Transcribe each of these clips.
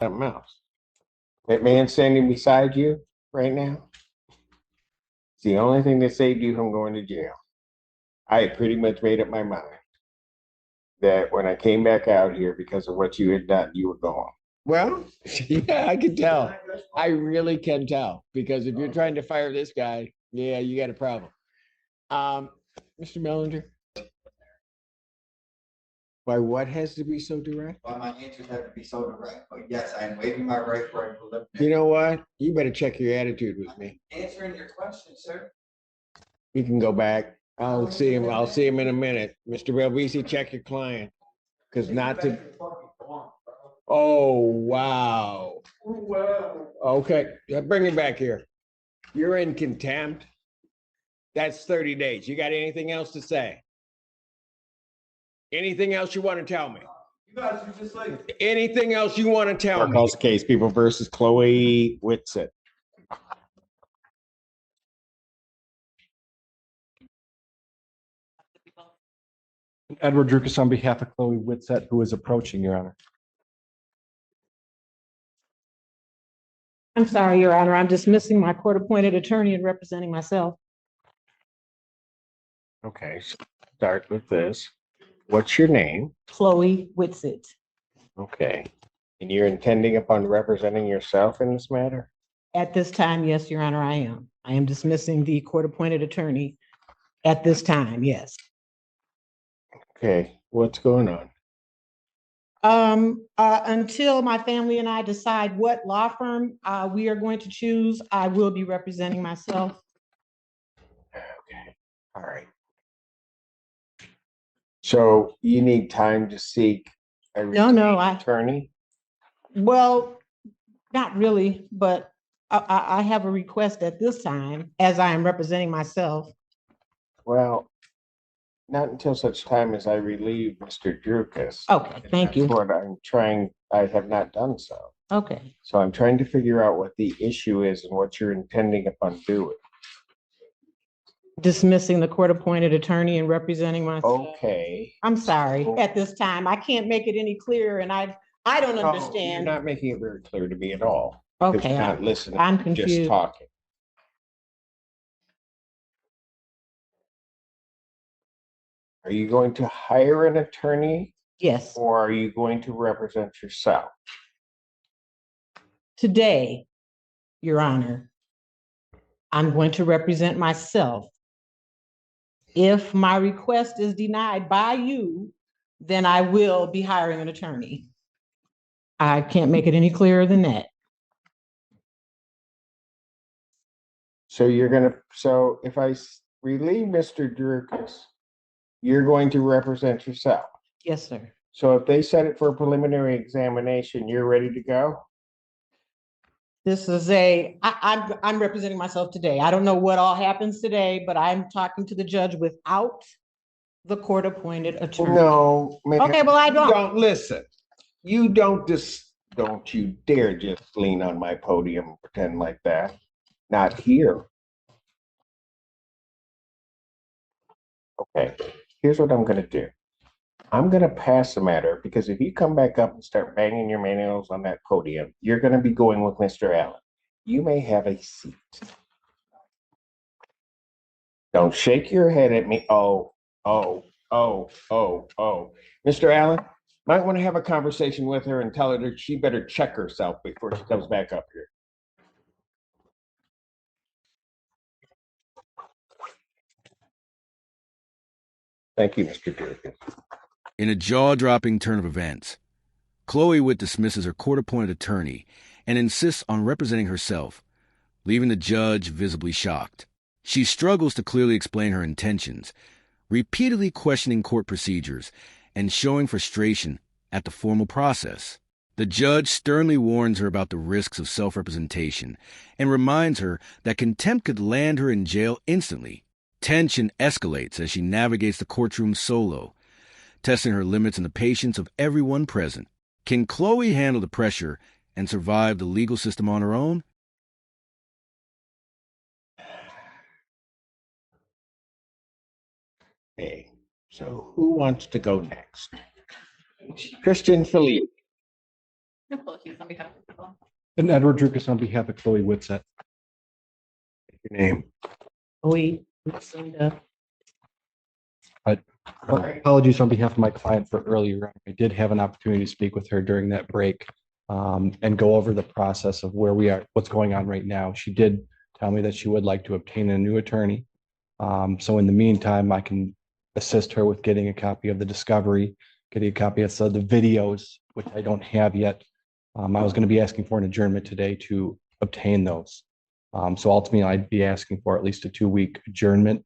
something else. That man standing beside you right now, it's the only thing that saved you from going to jail. I had pretty much made up my mind that when I came back out here because of what you had done, you were gone. Well, yeah, I can tell. I really can tell because if you're trying to fire this guy, yeah, you got a problem. Mr. Mellinger, why what has to be so direct? Why my answers have to be so direct? But yes, I am waiving my right for a preliminary. You know what? You better check your attitude with me. Answering your question, sir. You can go back. I'll see him. I'll see him in a minute. Mr. Belvisi, check your client. Because not to. Oh, wow. Okay, bring him back here. You're in contempt. That's 30 days. You got anything else to say? Anything else you want to tell me? You guys are just like anything else you want to tell me? Calls the case, people versus Chloe Whitsett. Edward Drukas on behalf of Chloe Whitsett, who is approaching, Your Honor. I'm sorry, Your Honor. I'm dismissing my court-appointed attorney and representing myself. Okay, so start with this. What's your name? Chloe Whitsett. Okay. And you're intending upon representing yourself in this matter? At this time, yes, Your Honor, I am. I am dismissing the court-appointed attorney at this time, yes. Okay, what's going on? Until my family and I decide what law firm we are going to choose, I will be representing myself. Okay, all right. So you need time to seek a attorney? Well, not really, but I have a request at this time as I am representing myself. Well, not until such time as I relieve Mr. Drukas. Okay, thank you. That's what I'm trying, I have not done so. Okay. So I'm trying to figure out what the issue is and what you're intending upon doing. Dismissing the court-appointed attorney and representing myself. Okay. I'm sorry, at this time. I can't make it any clearer, and I don't understand. You're not making it very clear to me at all. Okay. You're not listening. I'm Just confused. talking. Are you going to hire an attorney? Yes. Or are you going to represent yourself? Today, Your Honor, I'm going to represent myself. If my request is denied by you, then I will be hiring an attorney. I can't make it any clearer than that. So so if I relieve Mr. Drukas, you're going to represent yourself? Yes, sir. So if they set it for a preliminary examination, you're ready to go? This is I'm representing myself today. I don't know what all happens today, but I'm talking to the judge without the court-appointed attorney. No, man. Okay, well, I don't listen. You don't you dare just lean on my podium and pretend like that. Not here. Okay, here's what I'm gonna do. I'm gonna pass the matter because if you come back up and start banging your nails on that podium, you're gonna be going with Mr. Allen. You may have a seat. Don't shake your head at me. Oh. Mr. Allen, might want to have a conversation with her and tell her that she better check herself before she comes back up here. Thank you, Mr. Durkin. In a jaw-dropping turn of events, Chloe Witt dismisses her court-appointed attorney and insists on representing herself, leaving the judge visibly shocked. She struggles to clearly explain her intentions, repeatedly questioning court procedures and showing frustration at the formal process. The judge sternly warns her about the risks of self-representation and reminds her that contempt could land her in jail instantly. Tension escalates as she navigates the courtroom solo, testing her limits and the patience of everyone present. Can Chloe handle the pressure and survive the legal system on her own? Okay, so who wants to go next? Christian Philippe. And Edward Drukas on behalf of Chloe Whitsett. Your name. Lucinda. Apologies on behalf of my client for earlier. I did have an opportunity to speak with her during that break and go over the process of where we are, what's going on right now. She did tell me that she would like to obtain a new attorney. So in the meantime, I can assist her with getting a copy of the discovery, getting a copy of the videos, which I don't have yet. I was going to be asking for an adjournment today to obtain those. So ultimately, I'd be asking for at least a 2-week adjournment.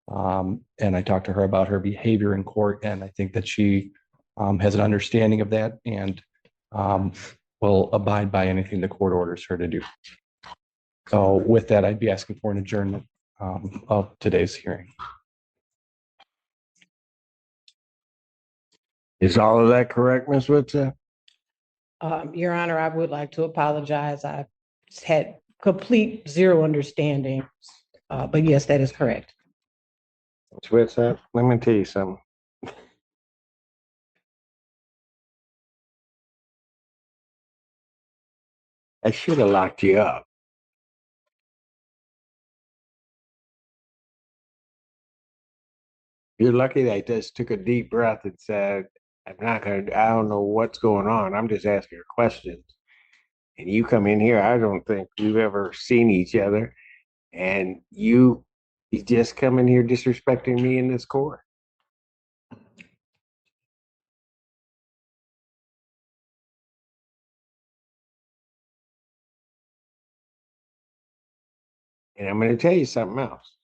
And I talked to her about her behavior in court, and I think that she has an understanding of that and will abide by anything the court orders her to do. So with that, I'd be asking for an adjournment of today's hearing. Is all of that correct, Ms. Whitsett? Your Honor, I would like to apologize. I had complete zero understanding. But yes, that is correct. Ms. Whitsett, let me tell you something. I should have locked you up. You're lucky that I just took a deep breath and said, I don't know what's going on. I'm just asking her questions. And you come in here, I don't think we've ever seen each other. And you just come in here disrespecting me in this court. And I'm going to tell you something else.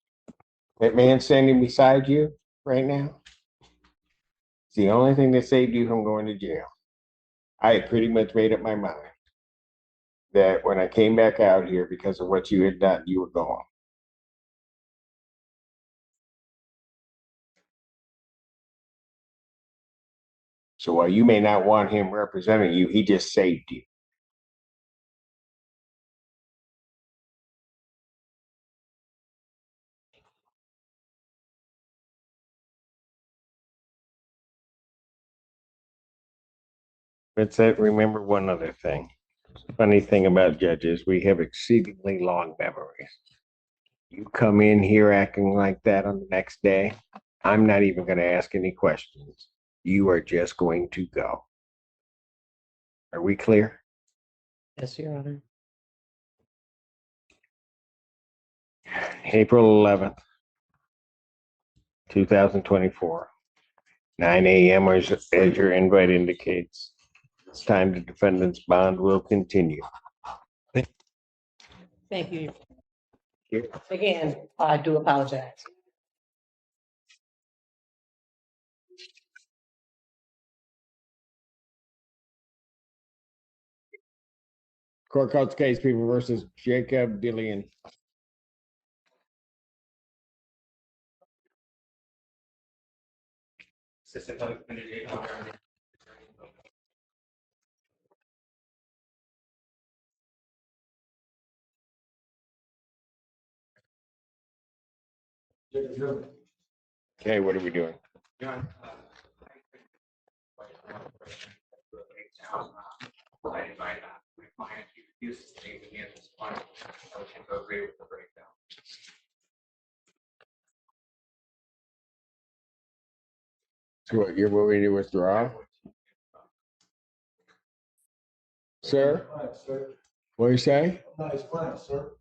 That man standing beside you right now, it's the only thing that saved you from going to jail. I had pretty much made up my mind that when I came back out here because of what you had done, you were gone. So while you may not want him representing you, he just saved you. Remember one other thing. Funny thing about judges, we have exceedingly long memories. You come in here acting like that on the next day, I'm not even going to ask any questions. You are just going to go. Are we clear? Yes, Your Honor. April 11th, 2024, 9 a.m. as your invite indicates. It's time the defendant's bond will continue. Thank you. Again, I do apologize. Court calls case people versus Jacob Dillian. Okay, what are we doing? So what, you're moving to withdraw? Sir, what are you saying? Not his client, sir.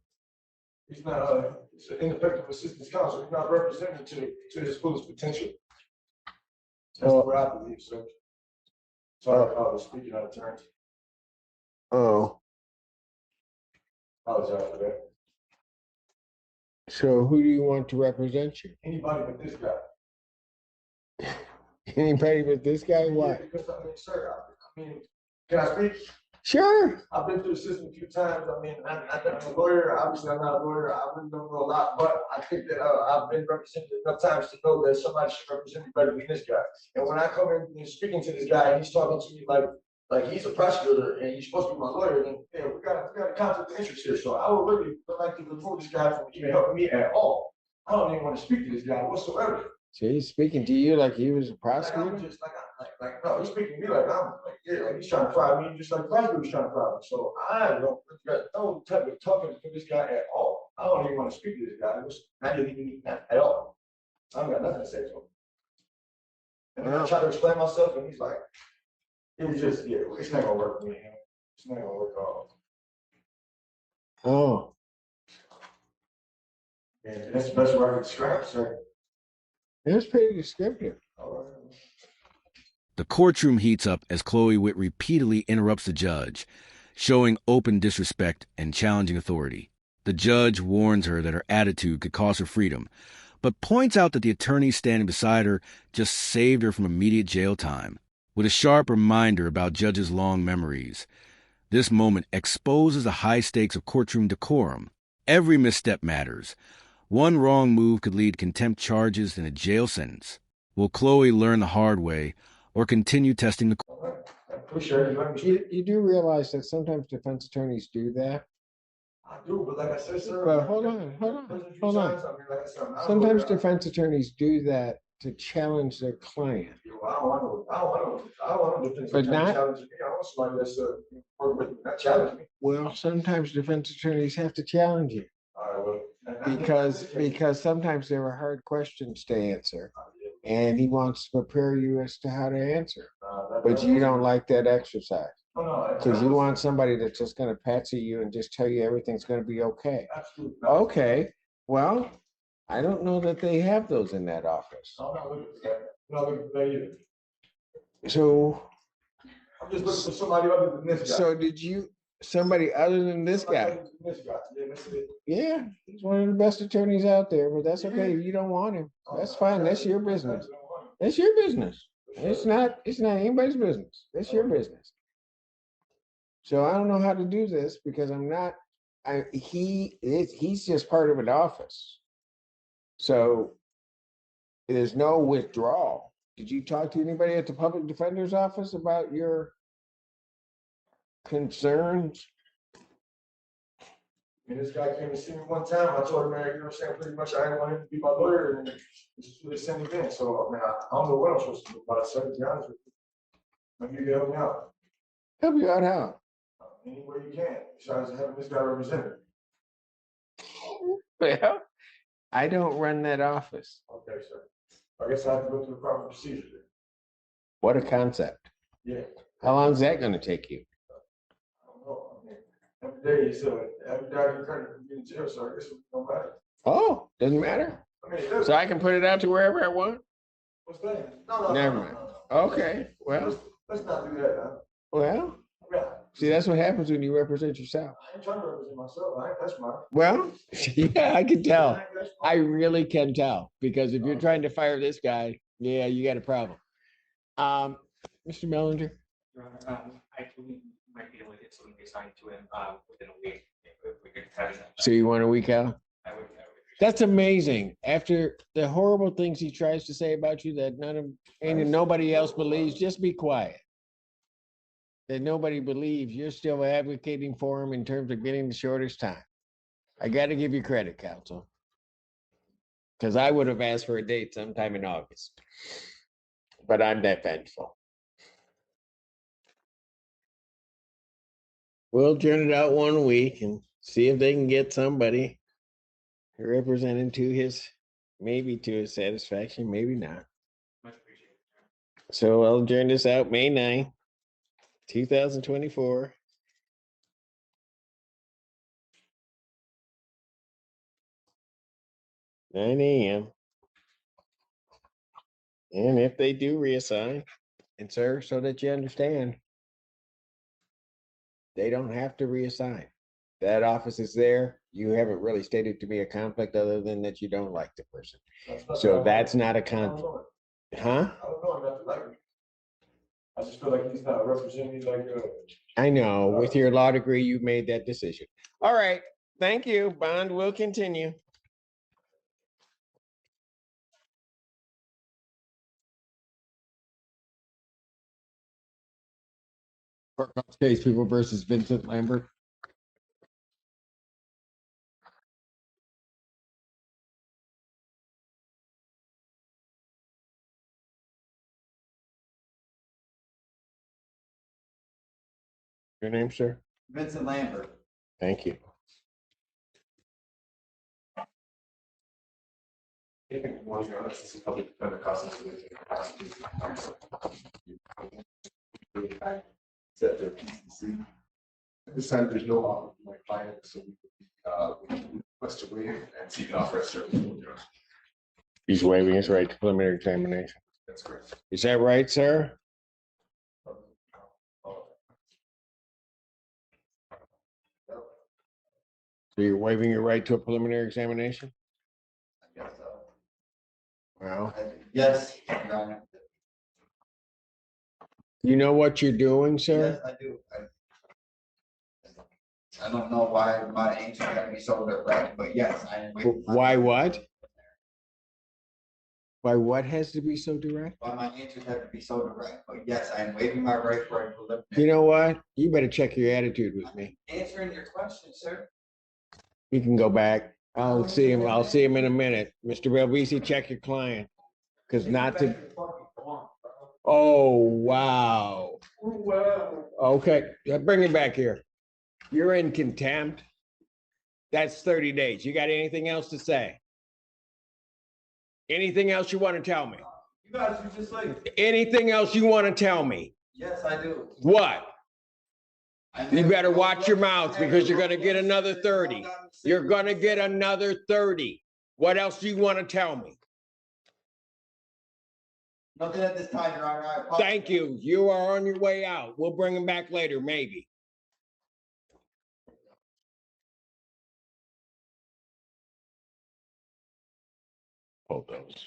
He's not, he's an ineffective assistance counsel. He's not representing to his fullest potential. That's what I believe, sir. Sorry, I was speaking out of turn. Oh, Apologize for that. so who do you want to represent you? Anybody but this guy. Anybody but this guy? Yeah, Why? because, I mean, sir, I mean, can I speak? Sure. I've been through the system a few times. I mean, I'm a lawyer. Obviously, I'm not a lawyer. I really don't know a lot, but I think that I've been represented enough times to know that somebody should represent me better than this guy. And when I come in and speaking to this guy, and he's talking to me like he's a prosecutor and he's supposed to be my lawyer, then yeah, we got a conflict of interest here. So I would really like to remove this guy from even helping me at all. I don't even want to speak to this guy whatsoever. So he's speaking to you like he was a Like, I'm prosecutor? just no, he's speaking to me like I'm like, yeah, like he's trying to fry me just like the prosecutor was trying to fry me. So I don't got no type of talking to this guy at all. I don't even want to speak to this guy. Not even not at all. I don't got nothing to say to him. And then I try to explain myself, and he's like, it was just, yeah, it's not gonna work for me. It's not gonna work at all. Oh, And that's the best way I can describe it, sir. it was pretty descriptive. All right. The courtroom heats up as Chloe Witt repeatedly interrupts the judge, showing open disrespect and challenging authority. The judge warns her that her attitude could cost her freedom, but points out that the attorney standing beside her just saved her from immediate jail time. With a sharp reminder about judges' long memories, this moment exposes the high stakes of courtroom decorum. Every misstep matters. One wrong move could lead to contempt charges and a jail sentence. Will Chloe learn the hard way or continue testing the All right. I appreciate it. Let me- You do realize that sometimes defense attorneys do that? I do, but like I said, sir. Well, hold on. Sometimes defense attorneys do that to challenge their client. I don't want to defend. But not- challenge me. I want somebody that's work with me, not challenge me. Well, sometimes defense attorneys have to challenge you All right, well. because sometimes there are hard questions to answer. And he wants to prepare you as to how to answer. But you don't like that exercise. Because you want somebody that's just going to patsy you and just tell you everything's going to be okay. Absolutely. Okay, well, I don't know that they have those in that office. I'm not looking for that. I'm not looking for that either. So, I'm just looking for somebody other than this guy. so did you, somebody other than this guy? This guy. Yeah, that's it. Yeah, he's one of the best attorneys out there, but that's okay. If you don't want him, that's fine. That's your business. That's your business. It's not anybody's business. That's your business. So I don't know how to do this because he's just part of an office. So there's no withdrawal. Did you talk to anybody at the public defender's office about your concerns? And this guy came to see me one time. I told him, man, you know what I'm saying? Pretty much I didn't want him to be my lawyer, and this is what they sent me in. So, man, I don't know what I'm supposed to do about it, sir, to be honest with you. Maybe you can help me out. Help you out how? Any way you can, besides having this guy represented. Well, I don't run that office. Okay, sir. I guess I have to go through the proper procedure then. What a concept. Yeah. How long is that going to take you? I don't know. I mean, every day, so every day I can kind of be in jail, so I guess it don't matter. Oh, doesn't matter. I mean, it does. So I can put it out to wherever I want? What's that? No. Never mind. Okay, well, Let's not do that now. well, Yeah. see, that's what happens when you represent yourself. I ain't trying to represent myself. That's my. Well, yeah, I can tell. I really can tell because if you're trying to fire this guy, yeah, you got a problem. Mr. Mellinger? I believe we might be able to get something assigned to him within a week. If we could have that. So you want a week out? I would. That's amazing. After the horrible things he tries to say about you that nobody else believes, just be quiet. That nobody believes, you're still advocating for him in terms of getting the shortest time. I got to give you credit, counsel. Because I would have asked for a date sometime in August. But I'm that vengeful. We'll turn it out 1 week and see if they can get somebody representing maybe to his satisfaction, maybe not. Much appreciated. So I'll turn this out May 9th, 2024. (9 a.m.) And if they do reassign, and sir, so that you understand, they don't have to reassign. That office is there. You haven't really stated to me a conflict other than that you don't like the person. So that's not a conflict. Huh? I don't know enough to like him. I just feel like he's not representing me like. I know. With your law degree, you made that decision. All right. Thank you. Bond will continue. Courthouse case, People versus Vincent Lambert. Your name, sir? Vincent Lambert. Thank you. Set their PCC. This time there's no offer for my client, so we request a waive and seek an offer of service. He's waiving his right to preliminary examination. That's correct. Is that right, sir? So you're waiving your right to a preliminary examination? I guess so. Well, Yes, Your Honor. you know what you're doing, sir? Yes, I do. I don't know why my answer had to be so direct, but yes, I am. waiving my- Why what? Why what has to be so direct? Why my answers have to be so direct, but yes, I am waiving my right for a preliminary. You know what? You better check your attitude with me. Answering your question, sir. You can go back. I'll see him in a minute. Mr. Belvisi, check your client. Because not to. Oh, wow. Okay, bring it back here. You're in contempt. That's 30 days. You got anything else to say? Anything else you want to tell me? You guys are just like. Anything else you want to tell me? Yes, I do. What? You better watch your mouth because you're gonna get another 30. You're gonna get another 30. What else do you want to tell me? Nothing at this time, Your Honor. I apologize. Thank you. You are on your way out. We'll bring him back later, maybe. Hold those.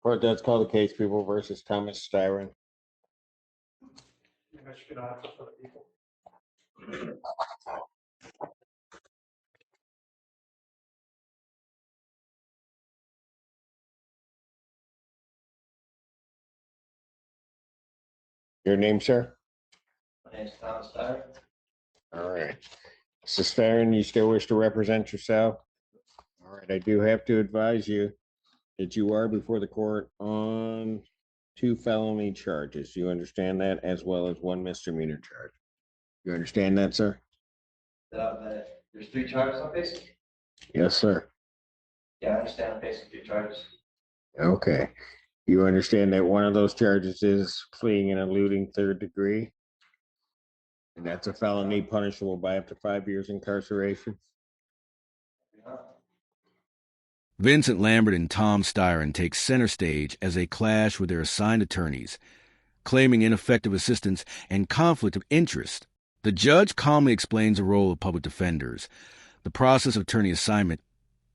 Court, that's called the case people versus Thomas Styron. Your name, sir? My name's Thomas Dyer. All right. Mr. Styron, you still wish to represent yourself? All right, I do have to advise you that you are before the court on 2 felony charges. You understand that, as well as 1 misdemeanor charge. You understand that, sir? There's 3 charges I'm facing? Yes, sir. Yeah, I understand I'm facing 3 charges. Okay. You understand that one of those charges is fleeing and eluding 3rd degree? And that's a felony punishable by up to 5 years incarceration? Vincent Lambert and Tom Styron take center stage as they clash with their assigned attorneys, claiming ineffective assistance and conflict of interest. The judge calmly explains the role of public defenders, the process of attorney assignment,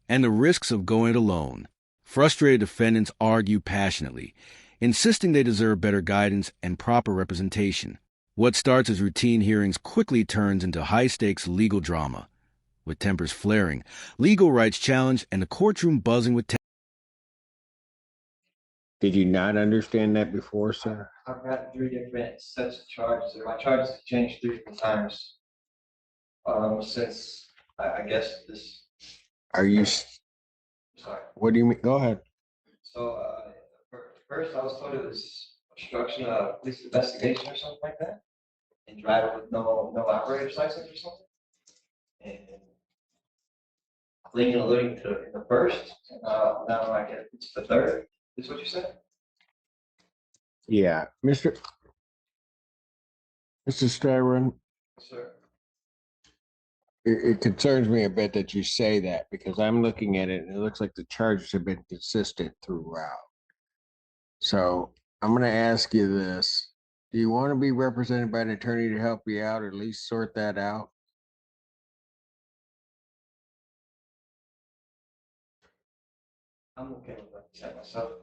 and the risks of going it alone. Frustrated defendants argue passionately, insisting they deserve better guidance and proper representation. What starts as routine hearings quickly turns into high-stakes legal drama, with tempers flaring, legal rights challenged, and the courtroom buzzing with tension. Did you not understand that before, sir? I've got 3 different sets of charges. My charges have changed 3 different times. Since I guess this. Are you, Sorry. what do you mean? Go ahead. So first I was told it was obstruction of police investigation or something like that, and driving with no operator's license or something. And fleeing and eluding in the first. Now I get it's the 3rd. Is what you said? Yeah, Mr. Styron, Sir. it concerns me a bit that you say that because I'm looking at it and it looks like the charges have been consistent throughout. So I'm going to ask you this. Do you want to be represented by an attorney to help you out or at least sort that out? I'm okay with that myself.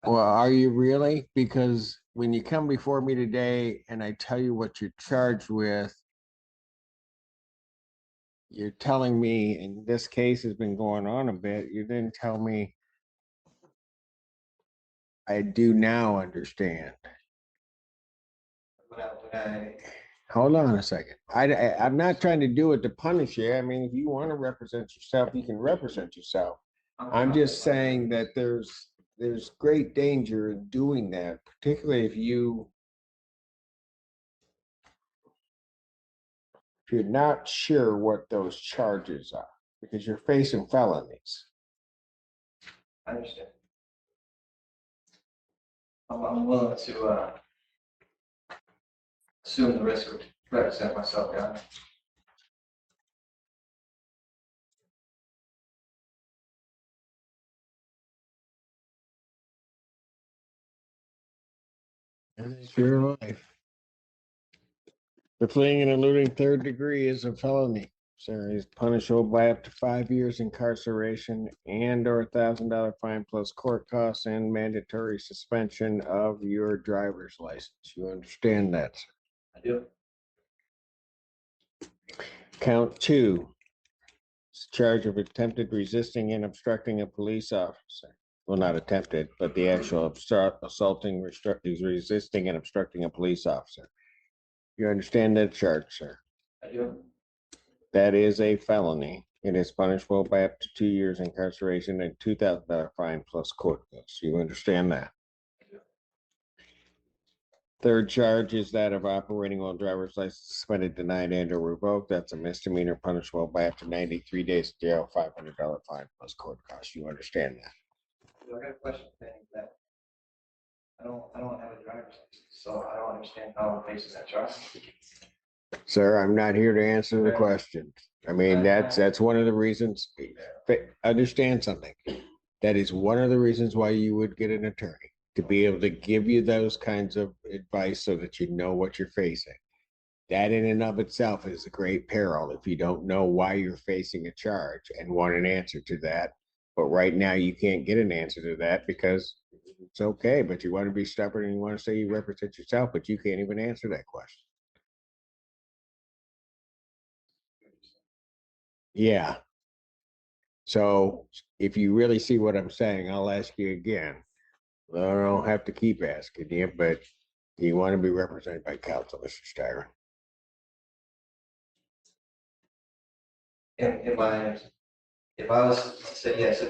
Well, are you really? Because when you come before me today and I tell you what you're charged with, you're telling me, and this case has been going on a bit, you didn't tell me. I do now understand. Hold on a second. I'm not trying to do it to punish you. I mean, if you want to represent yourself, you can represent yourself. I'm just saying that there's there's great danger in doing that, particularly if you're not sure what those charges are, because you're facing felonies. I understand. I'm willing to assume the risk of represent myself, yeah. And it's your life. The fleeing and eluding third degree is a felony. Sir, is punishable by up to 5 years incarceration and or $1,000 fine plus court costs and mandatory suspension of your driver's license. You understand that, sir? I do. Count 2. It's charge of attempted resisting and obstructing a police officer. Well, not attempted, but the actual assaulting, resisting and obstructing a police officer. You understand that charge, sir? I do. That is a felony. It is punishable by up to 2 years incarceration and $2,000 fine plus court costs. You understand that? Third charge is that of operating while driver's license suspended, denied, and or revoked. That's a misdemeanor punishable by up to 93 days jail, $500 fine plus court costs. You understand that? I got a question saying that I don't have a driver's license, so I don't understand how I'm facing that charge. Sir, I'm not here to answer the question. I mean, that's one of the reasons. Understand something. That is one of the reasons why you would get an attorney, to be able to give you those kinds of advice so that you know what you're facing. That in and of itself is a great peril if you don't know why you're facing a charge and want an answer to that. But right now you can't get an answer to that because it's okay, but you want to be stubborn and you want to say you represent yourself, but you can't even answer that question. Yeah. So if you really see what I'm saying, I'll ask you again. I don't have to keep asking you, but you want to be represented by counsel, Mr. Styron. If I was to say yes,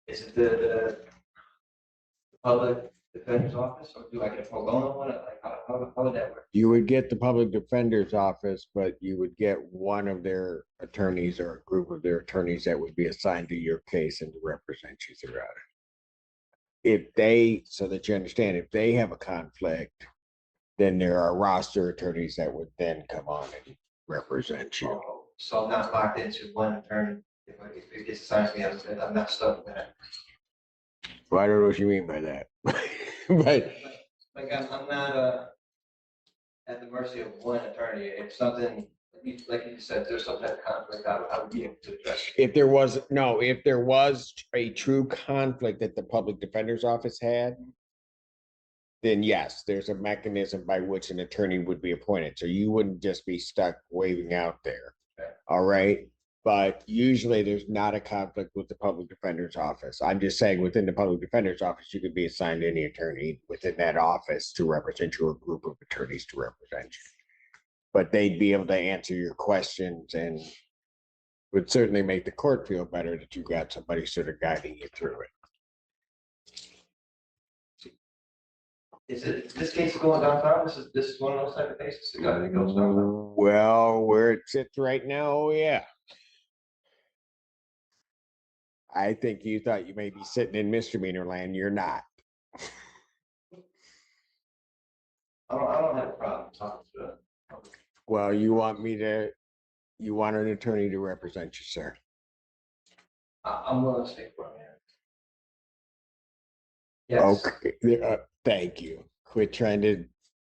is it the public defender's office, or do I get a pro bono one? Like, how would that work? You would get the public defender's office, but you would get one of their attorneys or a group of their attorneys that would be assigned to your case and to represent you throughout it. If they, so that you understand, if they have a conflict, then there are roster attorneys that would then come on and represent you. So I'm not locked into one attorney. If it gets assigned to me, I'm not stuck with that. Well, I don't know what you mean by that. But Like I'm not at the mercy of one attorney. If something, like you said, there's some type of conflict, I would be able to address it. if there was a true conflict that the public defender's office had, then yes, there's a mechanism by which an attorney would be appointed. So you wouldn't just be stuck waving out there. All right. But usually there's not a conflict with the public defender's office. I'm just saying within the public defender's office, you could be assigned any attorney within that office to represent you, or a group of attorneys to represent you. But they'd be able to answer your questions and would certainly make the court feel better that you got somebody sort of guiding you through it. Is this case going downtown? This is one of those type of cases that goes downtown. Well, where it sits right now, oh yeah. I think you thought you may be sitting in misdemeanor land. You're not. I don't have a problem talking to it. Well, you want an attorney to represent you, sir. I'm willing to stay for a minute. Yes. Okay, thank you. Quit trying to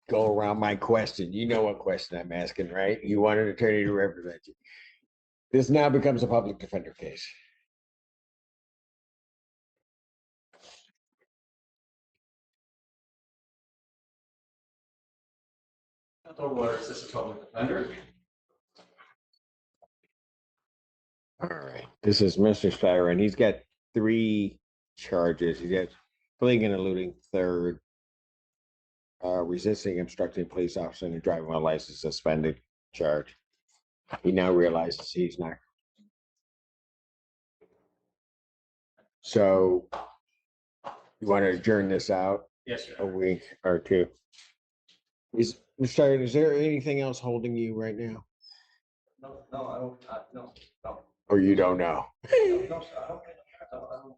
go around my question. You know what question I'm asking, right? You want an attorney to represent you. This now becomes a public defender case. Or is this a public defender? All right. This is Mr. Styron. He's got 3 charges. He's got fleeing and eluding third, resisting, obstructing police officer, and driving while license suspended charge. He now realizes he's not So you want to adjourn this out Yes, sir. a week or two? Mr. Iron, is there anything else holding you right now? No, no, I don't, no, no, Or you don't know? no, sir, I don't, I don't.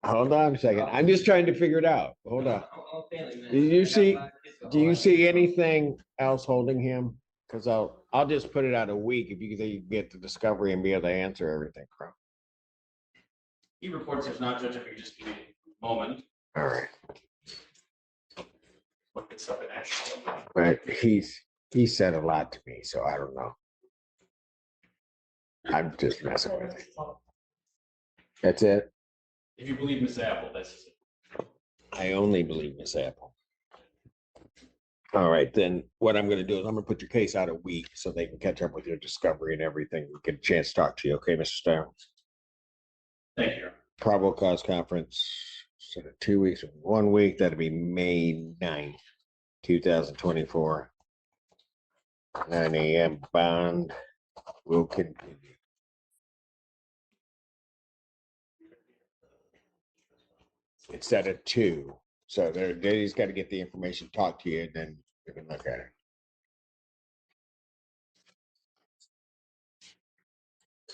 Hold on a second. I'm just trying to figure it out. Hold on. I'm a family man. Do you I got see- 5 kids at Do you home. see anything else holding him? Because I'll just put it out a week if you get the discovery and be able to answer everything from. He reports if not, Judge, if you just give me a moment, All right. look this up in action. But he said a lot to me, so I don't know. I'm just messing with it. That's it. If you believe Miss Apple, that's it. I only believe Miss Apple. All right, then what I'm gonna do is I'm gonna put your case out a week so they can catch up with your discovery and everything. We get a chance to talk to you, okay, Mr. Stone? Thank you. Probable cause conference, so 2 weeks, 1 week, that'd be May 9th, 2024. 9 a.m. bond will continue. It's at a 2, so they just gotta get the information, talk to you, and then you can look at it.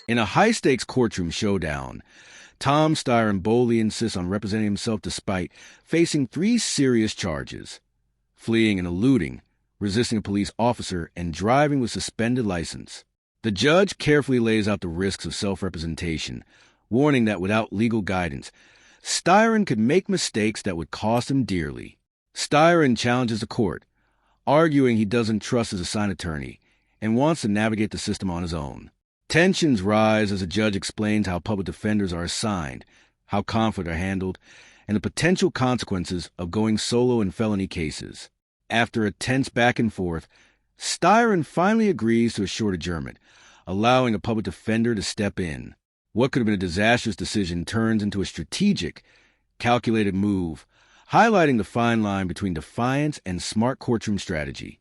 In a high-stakes courtroom showdown, Tom Styron boldly insists on representing himself despite facing 3 serious charges: fleeing and eluding, resisting a police officer, and driving with suspended license. The judge carefully lays out the risks of self-representation, warning that without legal guidance, Styron could make mistakes that would cost him dearly. Styron challenges the court, arguing he doesn't trust his assigned attorney and wants to navigate the system on his own. Tensions rise as the judge explains how public defenders are assigned, how conflict are handled, and the potential consequences of going solo in felony cases. After a tense back and forth, Styron finally agrees to a short adjournment, allowing a public defender to step in. What could have been a disastrous decision turns into a strategic, calculated move, highlighting the fine line between defiance and smart courtroom strategy.